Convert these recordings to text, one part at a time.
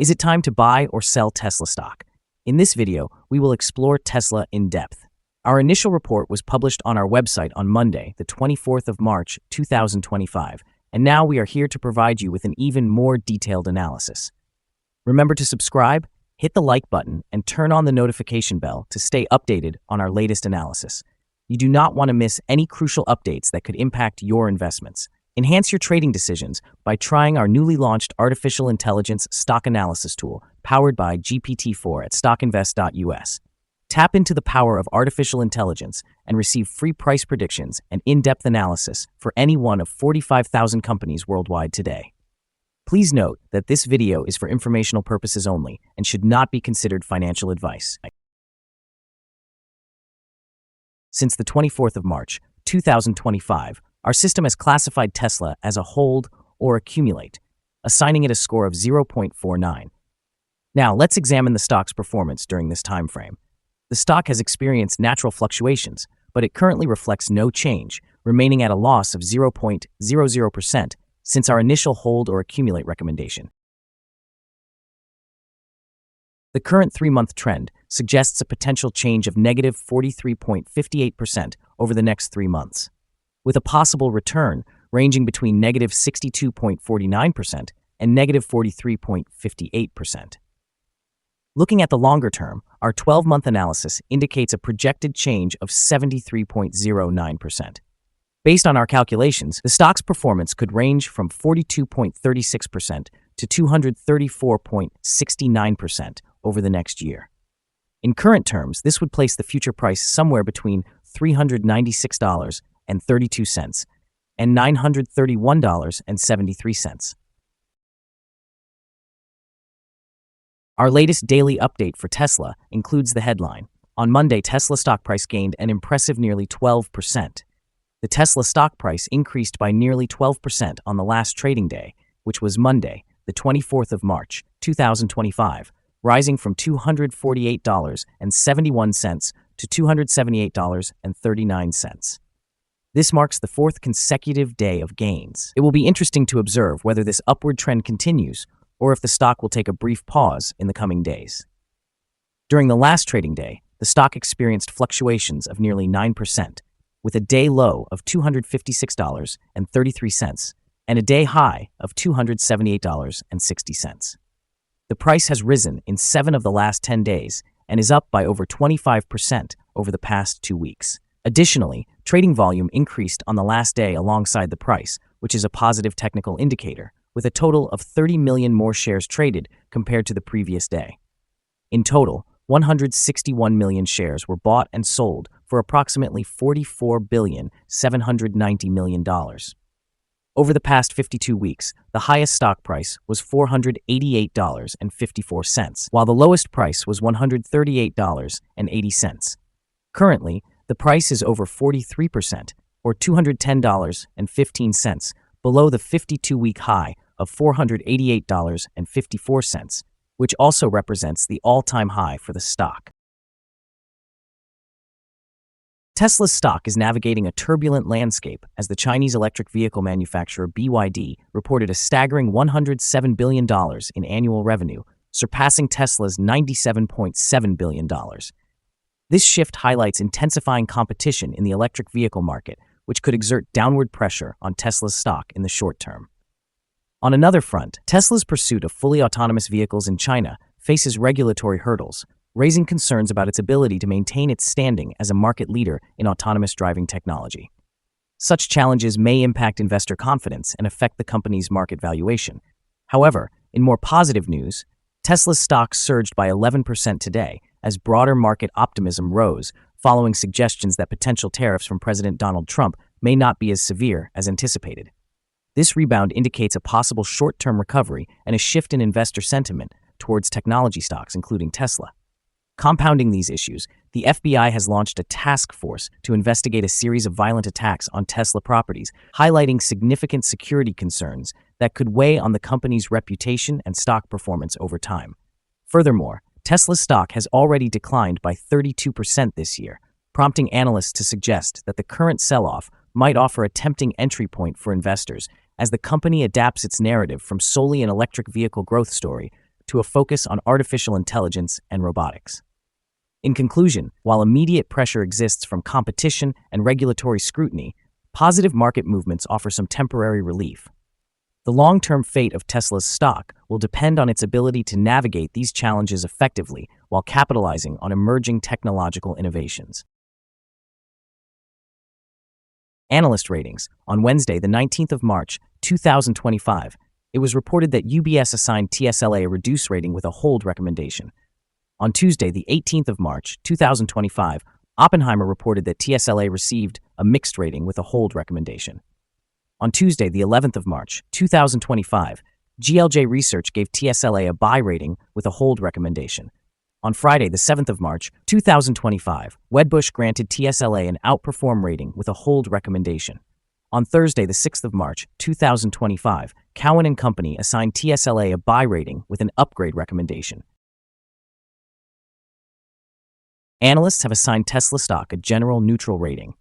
Is it time to buy or sell Tesla stock? In this video, we will explore Tesla in depth. Our initial report was published on our website on Monday, the 24th of March, 2025, and now we are here to provide you with an even more detailed analysis. Remember to subscribe, hit the like button, and turn on the notification bell to stay updated on our latest analysis. You do not want to miss any crucial updates that could impact your investments. Enhance your trading decisions by trying our newly launched artificial intelligence stock analysis tool powered by GPT-4 at StockInvest.us. Tap into the power of artificial intelligence and receive free price predictions and in-depth analysis for any one of 45,000 companies worldwide today. Please note that this video is for informational purposes only and should not be considered financial advice. Since the 24th of March, 2025, our system has classified Tesla as a hold or accumulate, assigning it a score of 0.49. Now, let's examine the stock's performance during this time frame. The stock has experienced natural fluctuations, but it currently reflects no change, remaining at a loss of 0.00% since our initial hold or accumulate recommendation. The current 3-month trend suggests a potential change of negative 43.58% over the next 3 months, with a possible return ranging between negative 62.49% and negative 43.58%. Looking at the longer term, our 12-month analysis indicates a projected change of 73.09%. Based on our calculations, the stock's performance could range from 42.36% to 234.69% over the next year. In current terms, this would place the future price somewhere between $396.32 and $931.73. Our latest daily update for Tesla includes the headline. On Monday, Tesla stock price gained an impressive nearly 12%. The Tesla stock price increased by nearly 12% on the last trading day, which was Monday, the 24th of March, 2025, rising from $248.71 to $278.39. This marks the 4th consecutive day of gains. It will be interesting to observe whether this upward trend continues or if the stock will take a brief pause in the coming days. During the last trading day, the stock experienced fluctuations of nearly 9%, with a day low of $256.33 and a day high of $278.60. The price has risen in 7 of the last 10 days and is up by over 25% over the past 2 weeks. Additionally, trading volume increased on the last day alongside the price, which is a positive technical indicator, with a total of 30 million more shares traded compared to the previous day. In total, 161 million shares were bought and sold for approximately $44.79 billion. Over the past 52 weeks, the highest stock price was $488.54, while the lowest price was $138.80. Currently, the price is over 43%, or $210.15, below the 52-week high of $488.54, which also represents the all-time high for the stock. Tesla's stock is navigating a turbulent landscape as the Chinese electric vehicle manufacturer BYD reported a staggering $107 billion in annual revenue, surpassing Tesla's $97.7 billion. This shift highlights intensifying competition in the electric vehicle market, which could exert downward pressure on Tesla's stock in the short term. On another front, Tesla's pursuit of fully autonomous vehicles in China faces regulatory hurdles, raising concerns about its ability to maintain its standing as a market leader in autonomous driving technology. Such challenges may impact investor confidence and affect the company's market valuation. However, in more positive news, Tesla's stock surged by 11% today as broader market optimism rose following suggestions that potential tariffs from President Donald Trump may not be as severe as anticipated. This rebound indicates a possible short-term recovery and a shift in investor sentiment towards technology stocks, including Tesla. Compounding these issues, the FBI has launched a task force to investigate a series of violent attacks on Tesla properties, highlighting significant security concerns that could weigh on the company's reputation and stock performance over time. Furthermore, Tesla's stock has already declined by 32% this year, prompting analysts to suggest that the current sell-off might offer a tempting entry point for investors as the company adapts its narrative from solely an electric vehicle growth story to a focus on artificial intelligence and robotics. In conclusion, while immediate pressure exists from competition and regulatory scrutiny, positive market movements offer some temporary relief. The long-term fate of Tesla's stock will depend on its ability to navigate these challenges effectively while capitalizing on emerging technological innovations. Analyst ratings. On Wednesday, the 19th of March, 2025, it was reported that UBS assigned TSLA a reduce rating with a hold recommendation. On Tuesday, the 18th of March, 2025, Oppenheimer reported that TSLA received a mixed rating with a hold recommendation. On Tuesday, the 11th of March, 2025, GLJ Research gave TSLA a buy rating with a hold recommendation. On Friday, the 7th of March, 2025, Wedbush granted TSLA an outperform rating with a hold recommendation. On Thursday, the 6th of March, 2025, Cowen & Company assigned TSLA a buy rating with an upgrade recommendation. Analysts have assigned Tesla stock a general neutral rating.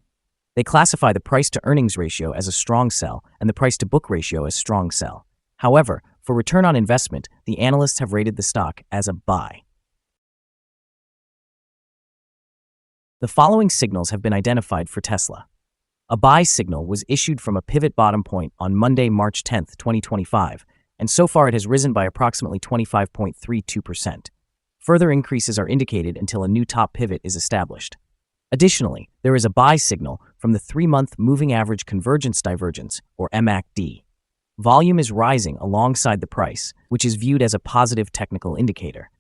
They classify the price-to-earnings ratio as a strong sell and the price-to-book ratio as strong sell. However, for return on investment, the analysts have rated the stock as a buy. The following signals have been identified for Tesla. A buy signal was issued from a pivot bottom point on Monday, March 10, 2025, and so far it has risen by approximately 25.32%. Further increases are indicated until a new top pivot is established. Additionally, there is a buy signal from the 3-month moving average convergence divergence, or MACD. Volume is rising alongside the price, which is viewed as a positive technical indicator.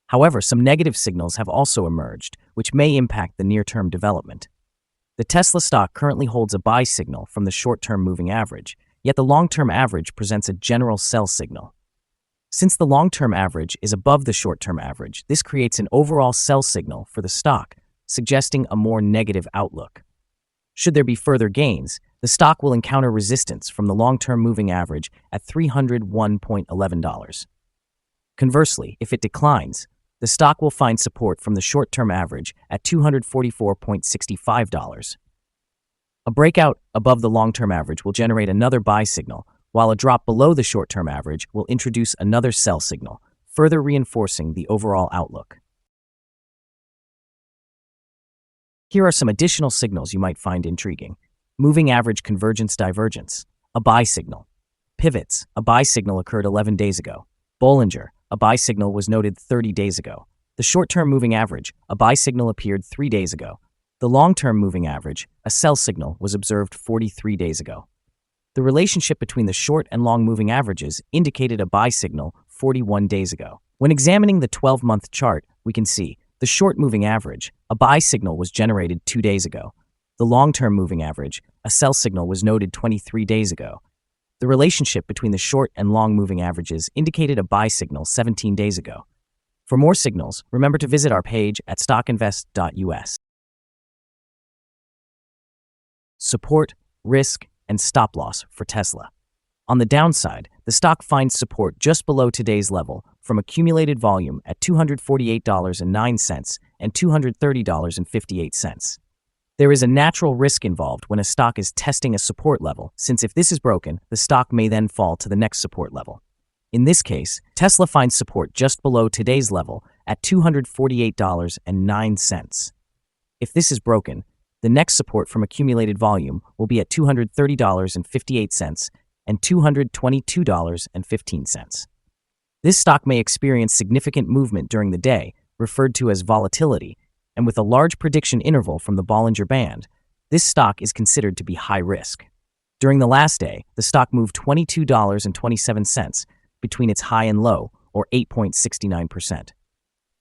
However, some negative signals have also emerged, which may impact the near-term development. The Tesla stock currently holds a buy signal from the short-term moving average, yet the long-term average presents a general sell signal. Since the long-term average is above the short-term average, this creates an overall sell signal for the stock, suggesting a more negative outlook. Should there be further gains, the stock will encounter resistance from the long-term moving average at $301.11. Conversely, if it declines, the stock will find support from the short-term average at $244.65. A breakout above the long-term average will generate another buy signal, while a drop below the short-term average will introduce another sell signal, further reinforcing the overall outlook. Here are some additional signals you might find intriguing. Moving average convergence divergence, a buy signal. Pivots, a buy signal occurred 11 days ago. Bollinger, a buy signal was noted 30 days ago. The short-term moving average, a buy signal appeared 3 days ago. The long-term moving average, a sell signal, was observed 43 days ago. The relationship between the short and long moving averages indicated a buy signal 41 days ago. When examining the 12-month chart, we can see the short moving average, a buy signal, was generated 2 days ago. The long-term moving average, a sell signal, was noted 23 days ago. The relationship between the short and long moving averages indicated a buy signal 17 days ago. For more signals, remember to visit our page at StockInvest.us. Support, risk, and stop loss for Tesla. On the downside, the stock finds support just below today's level from accumulated volume at $248.09 and $230.58. There is a natural risk involved when a stock is testing a support level, since if this is broken, the stock may then fall to the next support level. In this case, Tesla finds support just below today's level at $248.09. If this is broken, the next support from accumulated volume will be at $230.58 and $222.15. This stock may experience significant movement during the day, referred to as volatility, and with a large prediction interval from the Bollinger Band, this stock is considered to be high risk. During the last day, the stock moved $22.27 between its high and low, or 8.69%.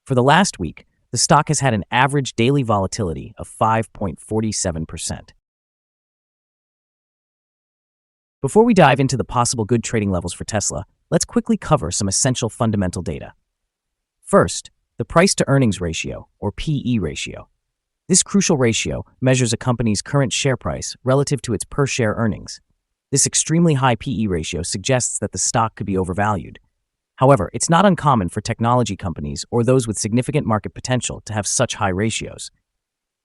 For the last week, the stock has had an average daily volatility of 5.47%. Before we dive into the possible good trading levels for Tesla, let's quickly cover some essential fundamental data. First, the price-to-earnings ratio, or PE ratio. This crucial ratio measures a company's current share price relative to its per-share earnings. This extremely high PE ratio suggests that the stock could be overvalued. However, it's not uncommon for technology companies or those with significant market potential to have such high ratios.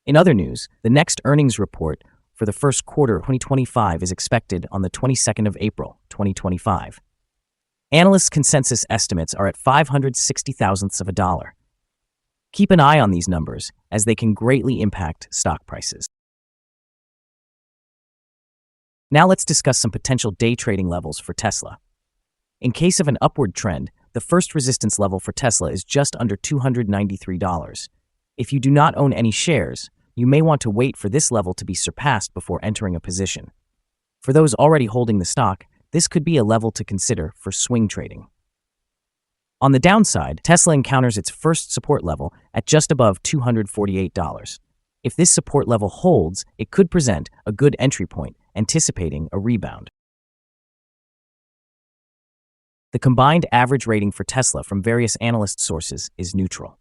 In other news, the next earnings report for the first quarter of 2025 is expected on the 22nd of April, 2025. Analysts' consensus estimates are at 560 thousandths of a dollar. Keep an eye on these numbers, as they can greatly impact stock prices. Now let's discuss some potential day trading levels for Tesla. In case of an upward trend, the first resistance level for Tesla is just under $293. If you do not own any shares, you may want to wait for this level to be surpassed before entering a position. For those already holding the stock, this could be a level to consider for swing trading. On the downside, Tesla encounters its first support level at just above $248. If this support level holds, it could present a good entry point, anticipating a rebound. The combined average rating for Tesla from various analyst sources is neutral.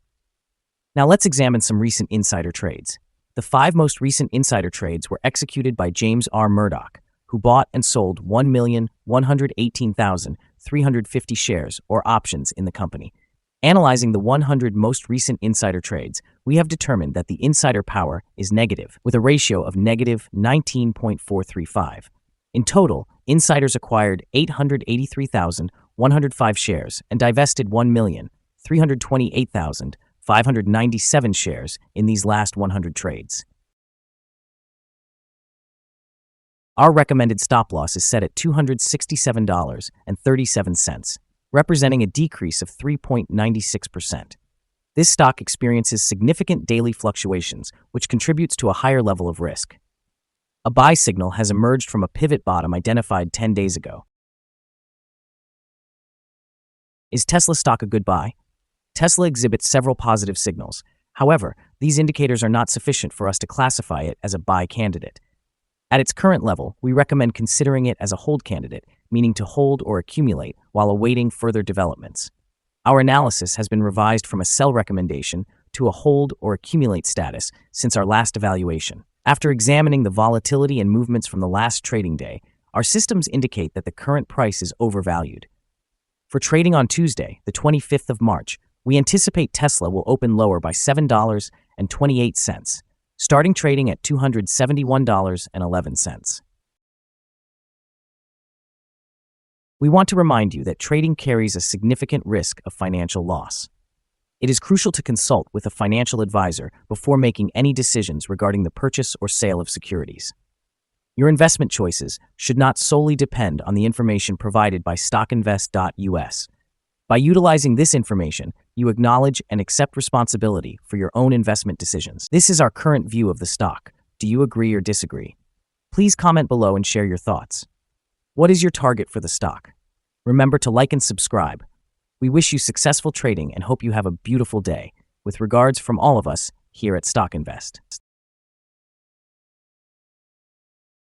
Now let's examine some recent insider trades. The 5 most recent insider trades were executed by James R. Murdoch, who bought and sold 1,118,350 shares or options in the company. Analyzing the 100 most recent insider trades, we have determined that the insider power is negative, with a ratio of negative 19.435. In total, insiders acquired 883,105 shares and divested 1,328,597 shares in these last 100 trades. Our recommended stop loss is set at $267.37, representing a decrease of 3.96%. This stock experiences significant daily fluctuations, which contributes to a higher level of risk. A buy signal has emerged from a pivot bottom identified 10 days ago. Is Tesla stock a good buy? Tesla exhibits several positive signals. However, these indicators are not sufficient for us to classify it as a buy candidate. At its current level, we recommend considering it as a hold candidate, meaning to hold or accumulate while awaiting further developments. Our analysis has been revised from a sell recommendation to a hold or accumulate status since our last evaluation. After examining the volatility and movements from the last trading day, our systems indicate that the current price is overvalued. For trading on Tuesday, the 25th of March, we anticipate Tesla will open lower by $7.28, starting trading at $271.11. We want to remind you that trading carries a significant risk of financial loss. It is crucial to consult with a financial advisor before making any decisions regarding the purchase or sale of securities. Your investment choices should not solely depend on the information provided by StockInvest.us. By utilizing this information, you acknowledge and accept responsibility for your own investment decisions. This is our current view of the stock. Do you agree or disagree? Please comment below and share your thoughts. What is your target for the stock? Remember to like and subscribe. We wish you successful trading and hope you have a beautiful day. With regards from all of us here at StockInvest.